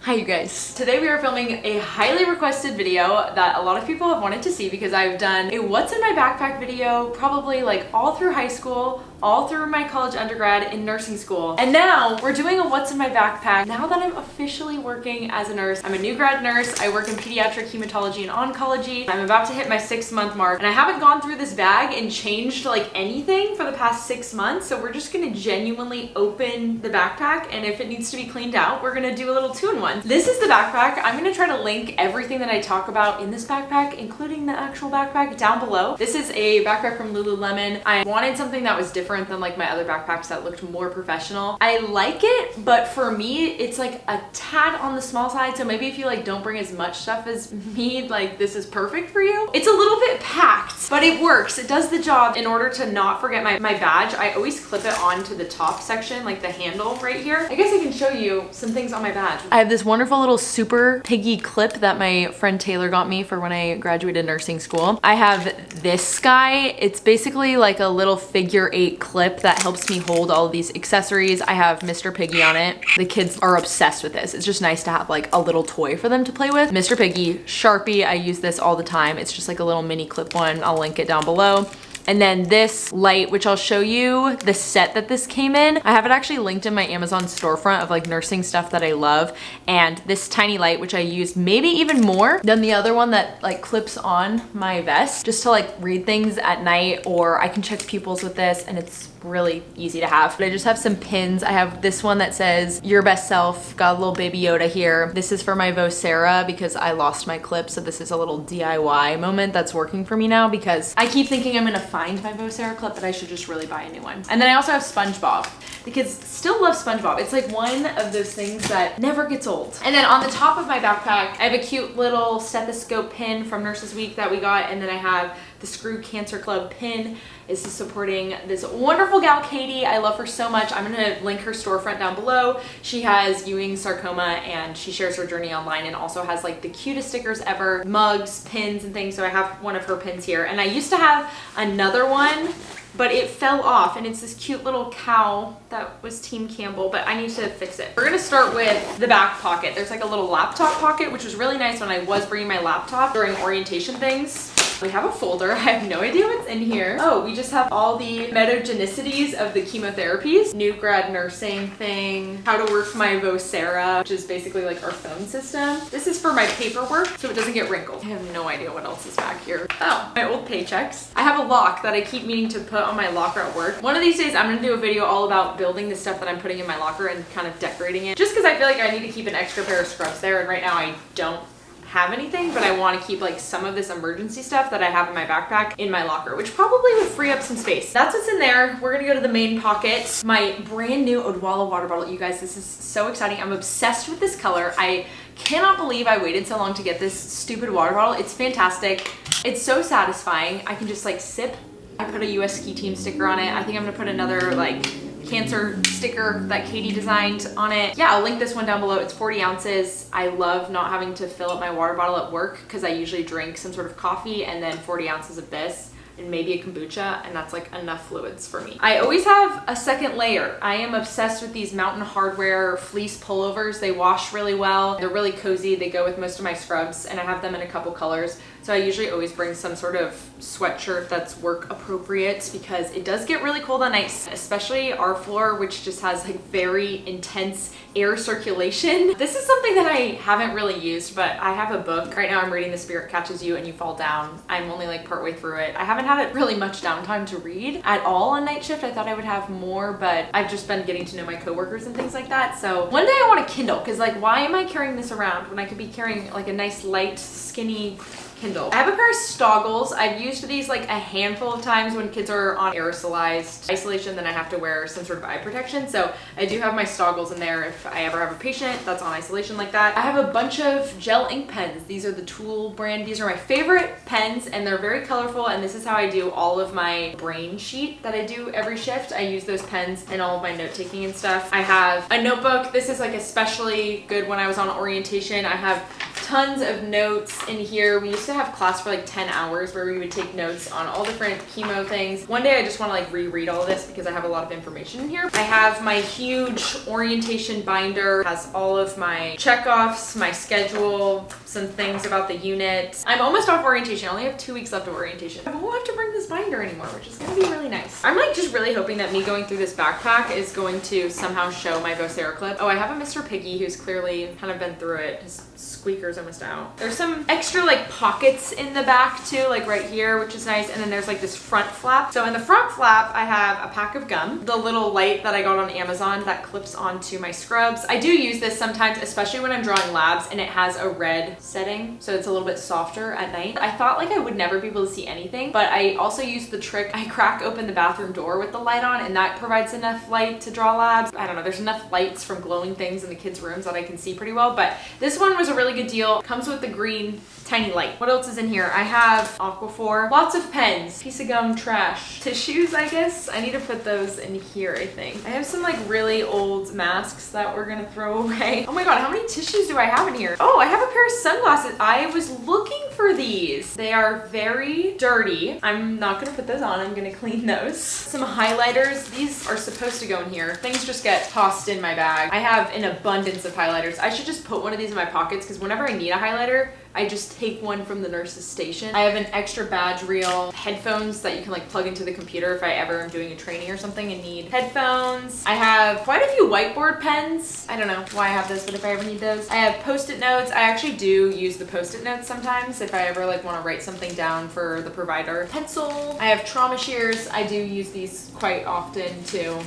Hi you guys. Today we are filming a highly requested video that a lot of people have wanted to see because I've done a what's in my backpack video probably like all through high school, all through my college undergrad in nursing school. And now we're doing a what's in my backpack now that I'm officially working as a nurse. I'm a new grad nurse. I work in pediatric hematology and oncology. I'm about to hit my 6-month mark and I haven't gone through this bag and changed like anything for the past 6 months. So we're just gonna genuinely open the backpack, and if it needs to be cleaned out, we're gonna do a little 2-in-1. This is the backpack. I'm gonna try to link everything that I talk about in this backpack, including the actual backpack, down below. This is a backpack from Lululemon. I wanted something that was different than like my other backpacks that looked more professional. I like it, but for me, it's like a tad on the small side. So maybe if you like don't bring as much stuff as me, like this is perfect for you. It's a little bit packed, but it works. It does the job. In order to not forget my badge, I always clip it onto the top section, like the handle right here. I guess I can show you some things on my badge. I have this wonderful little super piggy clip that my friend Taylor got me for when I graduated nursing school. I have this guy. It's basically like a little figure 8 clip that helps me hold all of these accessories. I have Mr. Piggy on it. The kids are obsessed with this. It's just nice to have like a little toy for them to play with. Mr. Piggy, Sharpie, I use this all the time. It's just like a little mini clip one. I'll link it down below. And then this light, which I'll show you the set that this came in. I have it actually linked in my Amazon storefront of like nursing stuff that I love. And this tiny light, which I use maybe even more than the other one that like clips on my vest, just to like read things at night, or I can check pupils with this, and it's really easy to have. But I just have some pins. I have this one that says your best self, got a little baby Yoda here. This is for my Vocera because I lost my clip, so this is a little DIY moment that's working for me now because I keep thinking I'm gonna find my Vocera clip, but I should just really buy a new one. And then I also have SpongeBob because still love SpongeBob. It's like one of those things that never gets old. And then on the top of my backpack, I have a cute little stethoscope pin from Nurses Week that we got, and then I have the Screw Cancer Club pin. Is supporting this wonderful gal, Katie. I love her so much. I'm gonna link her storefront down below. She has Ewing sarcoma and she shares her journey online, and also has like the cutest stickers ever, mugs, pins, and things. So I have one of her pins here. And I used to have another one, but it fell off, and it's this cute little cow that was Team Campbell, but I need to fix it. We're gonna start with the back pocket. There's like a little laptop pocket, which was really nice when I was bringing my laptop during orientation things. We have a folder. I have no idea what's in here. Oh, we just have all the metagenicities of the chemotherapies. New grad nursing thing. How to work my Vocera, which is basically like our phone system. This is for my paperwork so it doesn't get wrinkled. I have no idea what else is back here. Oh, my old paychecks. I have a lock that I keep meaning to put on my locker at work. One of these days I'm gonna do a video all about building the stuff that I'm putting in my locker and kind of decorating it. Just because I feel like I need to keep an extra pair of scrubs there, and right now I don't have anything, but I want to keep like some of this emergency stuff that I have in my backpack in my locker, which probably would free up some space. That's what's in there. We're gonna go to the main pocket. My brand new Odwalla water bottle. You guys, this is so exciting. I'm obsessed with this color. I cannot believe I waited so long to get this stupid water bottle. It's fantastic. It's so satisfying. I can just like sip. I put a US ski team sticker on it. I think I'm gonna put another like cancer sticker that Katie designed on it. Yeah, I'll link this one down below. It's 40 ounces. I love not having to fill up my water bottle at work because I usually drink some sort of coffee and then 40 ounces of this and maybe a kombucha, and that's like enough fluids for me. I always have a second layer. I am obsessed with these Mountain Hardwear fleece pullovers. They wash really well. They're really cozy. They go with most of my scrubs, and I have them in a couple colors. So I usually always bring some sort of sweatshirt that's work appropriate because it does get really cold on ice, especially our floor, which just has like very intense air circulation. This is something that I haven't really used, but I have a book. Right now I'm reading The Spirit Catches You and You Fall Down. I'm only like partway through it. I haven't had it really much downtime to read at all on night shift. I thought I would have more, but I've just been getting to know my coworkers and things like that. So one day I want a Kindle, because like why am I carrying this around when I could be carrying like a nice light skinny Kindle. I have a pair of Stoggles. I've used these like a handful of times when kids are on aerosolized isolation, then I have to wear some sort of eye protection. So I do have my Stoggles in there if I ever have a patient that's on isolation like that. I have a bunch of gel ink pens. These are the Tool brand. These are my favorite pens, and they're very colorful, and this is how I do all of my brain sheet that I do every shift. I use those pens in all of my note taking and stuff. I have a notebook. This is like especially good when I was on orientation. I have tons of notes in here. We used to have class for like 10 hours where we would take notes on all different chemo things. One day I just want to like reread all of this because I have a lot of information in here. I have my huge orientation binder, it has all of my checkoffs, my schedule, some things about the unit. I'm almost off orientation. I only have 2 weeks left of orientation. I won't have to bring this binder anymore, which is gonna be really nice. I'm like just really hoping that me going through this backpack is going to somehow show my vocera clip. Oh, I have a Mr. Piggy who's clearly kind of been through it. His squeaker's almost out. There's some extra like pockets in the back too, like right here, which is nice. And then there's like this front flap. So in the front flap, I have a pack of gum, the little light that I got on Amazon that clips onto my scrubs. I do use this sometimes, especially when I'm drawing labs and it has a red setting, so it's a little bit softer at night. I thought like I would never be able to see anything, but I also use the trick. I crack open the bathroom door with the light on, and that provides enough light to draw labs. I don't know, there's enough lights from glowing things in the kids' rooms that I can see pretty well, but this one was a really good deal. Comes with the green tiny light. What else is in here? I have Aquaphor, lots of pens, piece of gum, trash, tissues, I guess. I need to put those in here, I think. I have some like really old masks that we're gonna throw away. Oh my God, how many tissues do I have in here? Oh, I have a pair of sunglasses. I was looking for these. They are very dirty. I'm not gonna put those on. I'm gonna clean those. Some highlighters. These are supposed to go in here. Things just get tossed in my bag. I have an abundance of highlighters. I should just put one of these in my pockets because whenever I need a highlighter, I just take one from the nurse's station. I have an extra badge reel, headphones that you can like plug into the computer if I ever am doing a training or something and need headphones. I have quite a few whiteboard pens. I don't know why I have those, but if I ever need those. I have Post-it notes. I actually do use the Post-it notes sometimes if I ever like want to write something down for the provider. Pencil. I have trauma shears. I do use these quite often to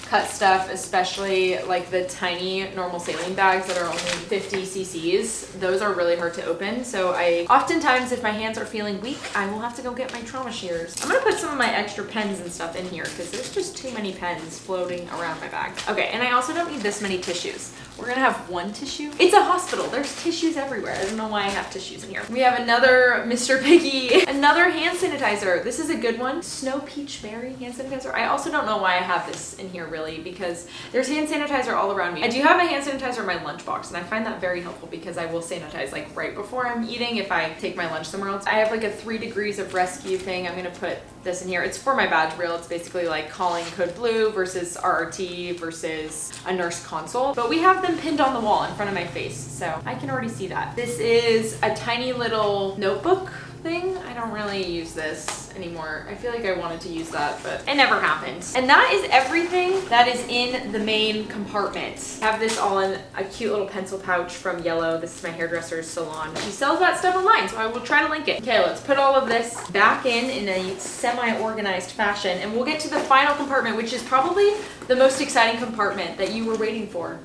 cut stuff, especially like the tiny normal saline bags that are only 50 cc's. Those are really hard to open. So I oftentimes, if my hands are feeling weak, I will have to go get my trauma shears. I'm gonna put some of my extra pens and stuff in here because there's just too many pens floating around my bag. Okay, and I also don't need this many tissues. We're gonna have one tissue. It's a hospital. There's tissues everywhere. I don't know why I have tissues in here. We have another Mr. Piggy, another hand sanitizer. This is a good one. Snow Peach Berry hand sanitizer. I also don't know why I have this in here really because there's hand sanitizer all around me. I do have a hand sanitizer in my lunchbox and I find that very helpful because I will sanitize like right before I'm eating if I take my lunch somewhere else. I have like a 3 degrees of rescue thing. I'm gonna put this in here. It's for my badge reel. It's basically like calling code blue versus RRT versus a nurse console. But we have them pinned on the wall in front of my face, so I can already see that. This is a tiny little notebook thing. I don't really use this anymore. I feel like I wanted to use that, but it never happened. And that is everything that is in the main compartment. I have this all in a cute little pencil pouch from Yellow. This is my hairdresser's salon. She sells that stuff online, so I will try to link it. Okay, let's put all of this back in a semi-organized fashion, and we'll get to the final compartment, which is probably the most exciting compartment that you were waiting for.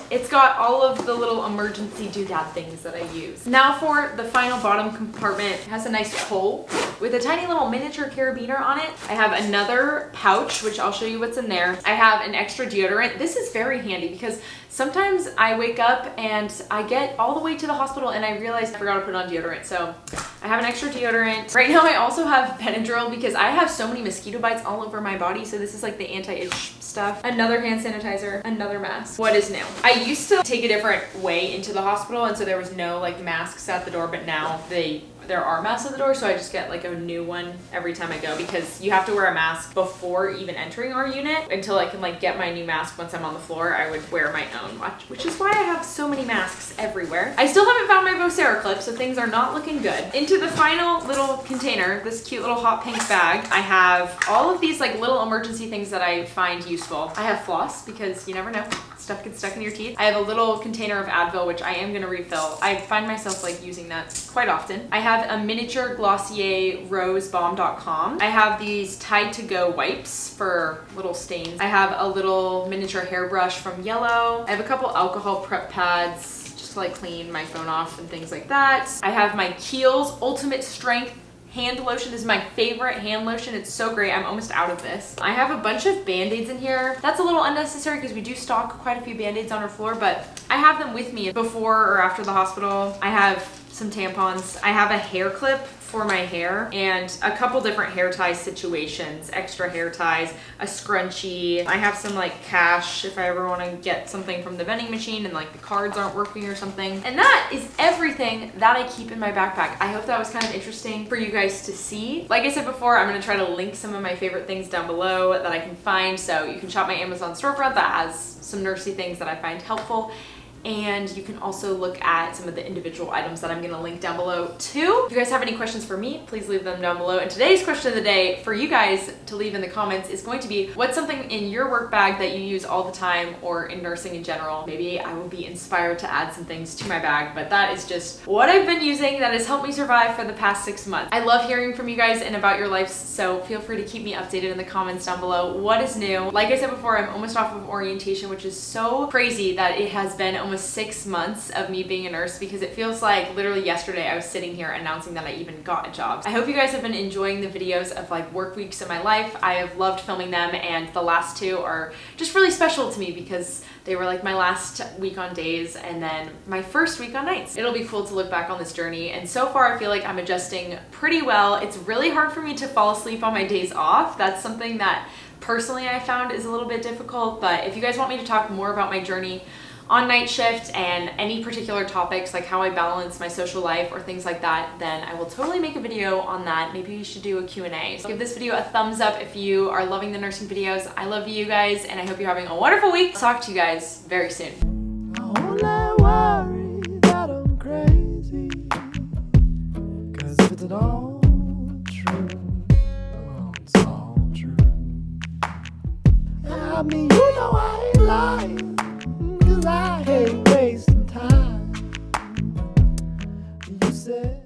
It's got all of the little emergency doodad things that I use. Now for the final bottom compartment. It has a nice hole with a tiny little miniature carabiner on it. I have another pouch, which I'll show you what's in there. I have an extra deodorant. This is very handy because sometimes I wake up and I get all the way to the hospital and I realize I forgot to put on deodorant. So I have an extra deodorant. Right now I also have Benadryl because I have so many mosquito bites all over my body. So this is like the anti-itch stuff. Another hand sanitizer, another mask. What is new? I used to take a different way into the hospital and so there was no like masks at the door, but now there are masks at the door, so I just get like a new one every time I go because you have to wear a mask before even entering our unit. Until I can like get my new mask once I'm on the floor, I would wear my own, which is why I have so many masks everywhere. I still haven't found my vocera clip, so things are not looking good. Into the final little container, this cute little hot pink bag, I have all of these like little emergency things that I find useful. I have floss because you never know. Stuff gets stuck in your teeth. I have a little container of Advil, which I am gonna refill. I find myself like using that quite often. I have a miniature Glossier Rose Balm.com. I have these Tide to Go wipes for little stains. I have a little miniature hairbrush from Yellow. I have a couple alcohol prep pads just to like clean my phone off and things like that. I have my Kiehl's Ultimate Strength hand lotion. This is my favorite hand lotion. It's so great. I'm almost out of this. I have a bunch of band-aids in here. That's a little unnecessary because we do stock quite a few band-aids on our floor, but I have them with me before or after the hospital. I have some tampons. I have a hair clip for my hair and a couple different hair tie situations, extra hair ties, a scrunchie. I have some like cash if I ever want to get something from the vending machine and like the cards aren't working or something. And that is everything that I keep in my backpack. I hope that was kind of interesting for you guys to see. Like I said before, I'm going to try to link some of my favorite things down below that I can find, so you can shop my Amazon storefront that has some nursey things that I find helpful. And you can also look at some of the individual items that I'm gonna link down below too. If you guys have any questions for me, please leave them down below. And today's question of the day for you guys to leave in the comments is going to be, what's something in your work bag that you use all the time or in nursing in general? Maybe I will be inspired to add some things to my bag, but that is just what I've been using that has helped me survive for the past 6 months. I love hearing from you guys and about your lives, so feel free to keep me updated in the comments down below. What is new? Like I said before, I'm almost off of orientation, which is so crazy that it has been almost 6 months of me being a nurse, because it feels like literally yesterday I was sitting here announcing that I even got a job. I hope you guys have been enjoying the videos of like work weeks in my life. I have loved filming them, and the last 2 are just really special to me because they were like my last week on days and then my first week on nights. It'll be cool to look back on this journey, and so far I feel like I'm adjusting pretty well. It's really hard for me to fall asleep on my days off. That's something that personally I found is a little bit difficult, but if you guys want me to talk more about my journey on night shift and any particular topics like how I balance my social life or things like that, then I will totally make a video on that. Maybe you should do a Q&A. So give this video a thumbs up if you are loving the nursing videos. I love you guys, and I hope you're having a wonderful week. I'll talk to you guys very soon. I only worry that I'm crazy, 'cause if it's all true, well, it's all true. I mean, you know I ain't lying, 'cause I hate wasting time. You said